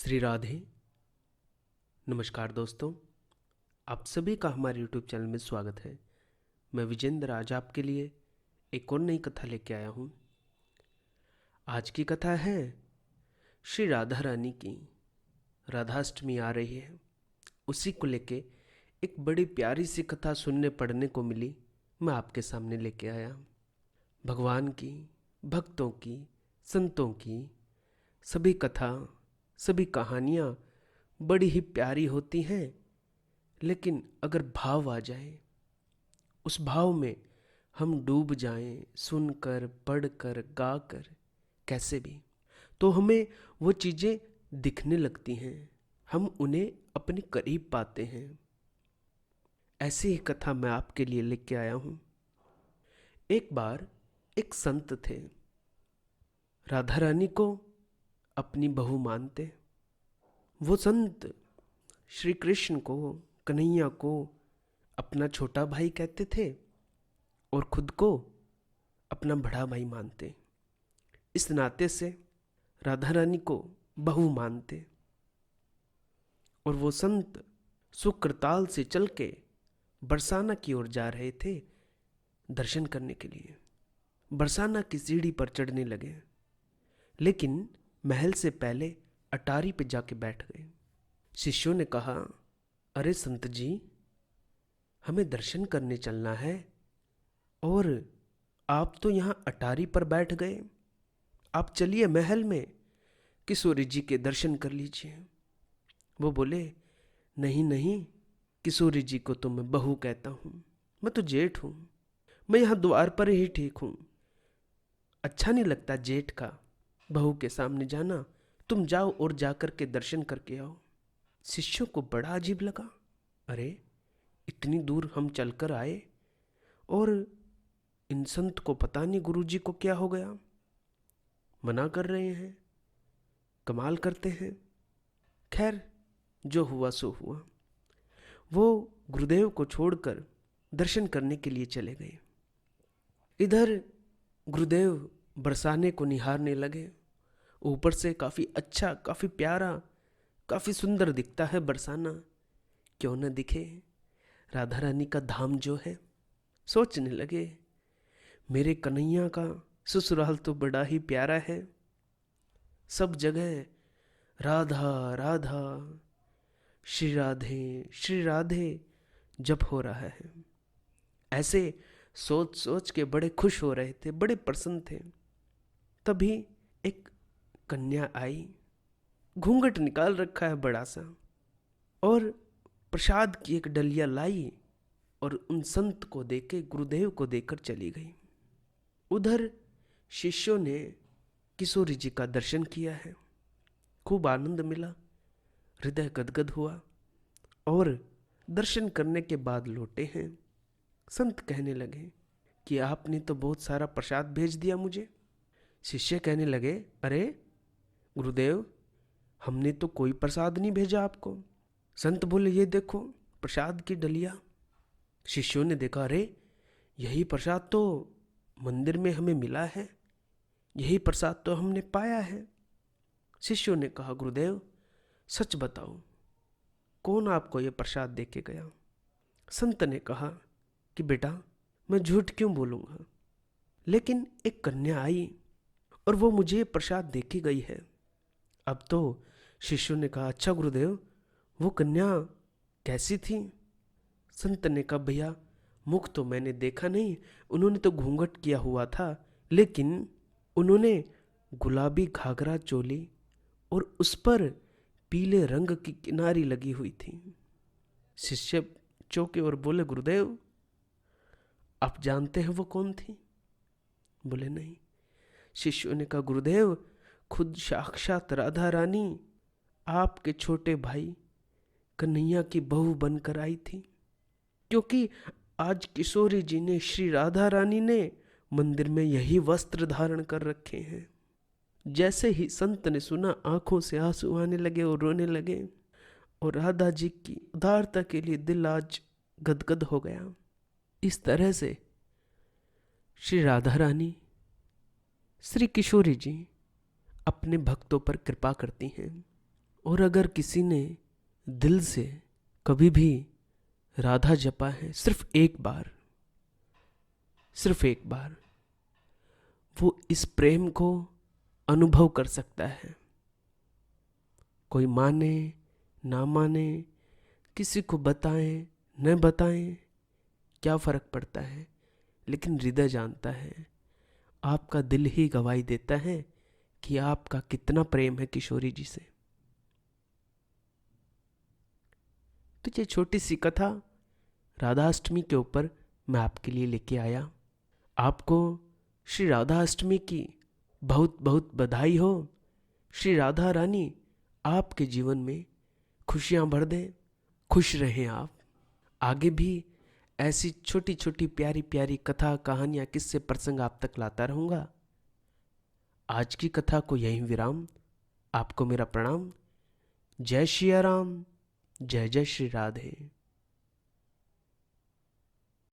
श्री राधे। नमस्कार दोस्तों, आप सभी का हमारे YouTube चैनल में स्वागत है। मैं विजेंद्र आज आपके लिए एक और नई कथा लेके आया हूँ। आज की कथा है श्री राधा रानी की। राधाष्टमी आ रही है, उसी को लेके एक बड़ी प्यारी सी कथा सुनने पढ़ने को मिली, मैं आपके सामने लेके आया। भगवान की, भक्तों की, संतों की सभी कथा, सभी कहानियाँ बड़ी ही प्यारी होती हैं, लेकिन अगर भाव आ जाए, उस भाव में हम डूब जाएं, सुनकर, पढ़कर, गाकर, कैसे भी, तो हमें वो चीज़ें दिखने लगती हैं, हम उन्हें अपने करीब पाते हैं। ऐसी ही कथा मैं आपके लिए लेके आया हूँ। एक बार एक संत थे, राधा रानी को अपनी बहू मानते। वो संत श्री कृष्ण को, कन्हैया को अपना छोटा भाई कहते थे और खुद को अपना बड़ा भाई मानते। इस नाते से राधा रानी को बहू मानते। और वो संत सुक्रताल से चल के बरसाना की ओर जा रहे थे दर्शन करने के लिए। बरसाना की सीढ़ी पर चढ़ने लगे, लेकिन महल से पहले अटारी पे जाके बैठ गए। शिष्यों ने कहा, अरे संत जी, हमें दर्शन करने चलना है और आप तो यहाँ अटारी पर बैठ गए। आप चलिए महल में, किशोरी जी के दर्शन कर लीजिए। वो बोले, नहीं नहीं, किशोरी जी को तो मैं बहू कहता हूँ, मैं तो जेठ हूँ, मैं यहाँ द्वार पर ही ठीक हूँ। अच्छा नहीं लगता जेठ का बहू के सामने जाना, तुम जाओ और जाकर के दर्शन करके आओ। शिष्यों को बड़ा अजीब लगा, अरे इतनी दूर हम चलकर आए और इन संत को पता नहीं गुरुजी को क्या हो गया, मना कर रहे हैं, कमाल करते हैं। खैर, जो हुआ सो हुआ। वो गुरुदेव को छोड़कर दर्शन करने के लिए चले गए। इधर गुरुदेव बरसाने को निहारने लगे। ऊपर से काफ़ी अच्छा, काफ़ी प्यारा, काफ़ी सुंदर दिखता है बरसाना, क्यों न दिखे, राधा रानी का धाम जो है। सोचने लगे, मेरे कन्हैया का ससुराल तो बड़ा ही प्यारा है, सब जगह राधा राधा, श्री राधे जप हो रहा है। ऐसे सोच सोच के बड़े खुश हो रहे थे, बड़े प्रसन्न थे। तभी एक कन्या आई, घूंघट निकाल रखा है बड़ा सा, और प्रसाद की एक डलिया लाई और उन संत को देके, गुरुदेव को देकर चली गई। उधर शिष्यों ने किशोरी जी का दर्शन किया है, खूब आनंद मिला, हृदय गदगद हुआ। और दर्शन करने के बाद लौटे हैं। संत कहने लगे कि आपने तो बहुत सारा प्रसाद भेज दिया मुझे। शिष्य कहने लगे, अरे गुरुदेव, हमने तो कोई प्रसाद नहीं भेजा आपको। संत बोले, ये देखो प्रसाद की डलिया। शिष्यों ने देखा, अरे यही प्रसाद तो मंदिर में हमें मिला है, यही प्रसाद तो हमने पाया है। शिष्यों ने कहा, गुरुदेव सच बताओ, कौन आपको यह प्रसाद दे के गया? संत ने कहा कि बेटा, मैं झूठ क्यों बोलूँगा, लेकिन एक कन्या आई और वो मुझे प्रसाद दे के गई है। अब तो शिष्यों ने कहा, अच्छा गुरुदेव, वो कन्या कैसी थी? संत ने कहा, भैया मुख तो मैंने देखा नहीं, उन्होंने तो घूंघट किया हुआ था, लेकिन उन्होंने गुलाबी घाघरा चोली और उस पर पीले रंग की किनारी लगी हुई थी। शिष्य चौंके और बोले, गुरुदेव आप जानते हैं वो कौन थी? बोले नहीं। शिष्यों ने कहा, गुरुदेव खुद साक्षात राधा रानी आपके छोटे भाई कन्हैया की बहू बनकर आई थी, क्योंकि आज किशोरी जी ने, श्री राधा रानी ने मंदिर में यही वस्त्र धारण कर रखे हैं। जैसे ही संत ने सुना, आंखों से आंसू आने लगे और रोने लगे, और राधा जी की उदारता के लिए दिल आज गदगद हो गया। इस तरह से श्री राधा रानी, श्री किशोरी जी अपने भक्तों पर कृपा करती हैं, और अगर किसी ने दिल से कभी भी राधा जपा है, सिर्फ एक बार, वो इस प्रेम को अनुभव कर सकता है। कोई माने ना माने, किसी को बताएं न बताएं, क्या फर्क पड़ता है, लेकिन हृदय जानता है, आपका दिल ही गवाही देता है कि आपका कितना प्रेम है किशोरी जी से। तो ये छोटी सी कथा राधाष्टमी के ऊपर मैं आपके लिए लेके आया। आपको श्री राधाष्टमी की बहुत बहुत बधाई हो। श्री राधा रानी आपके जीवन में खुशियां भर दें, खुश रहें आप। आगे भी ऐसी छोटी छोटी प्यारी प्यारी कथा, कहानियां, किस्से, प्रसंग आप तक लाता रहूंगा। आज की कथा को यहीं विराम। आपको मेरा प्रणाम। जय श्री राम, जय जय श्री राधे।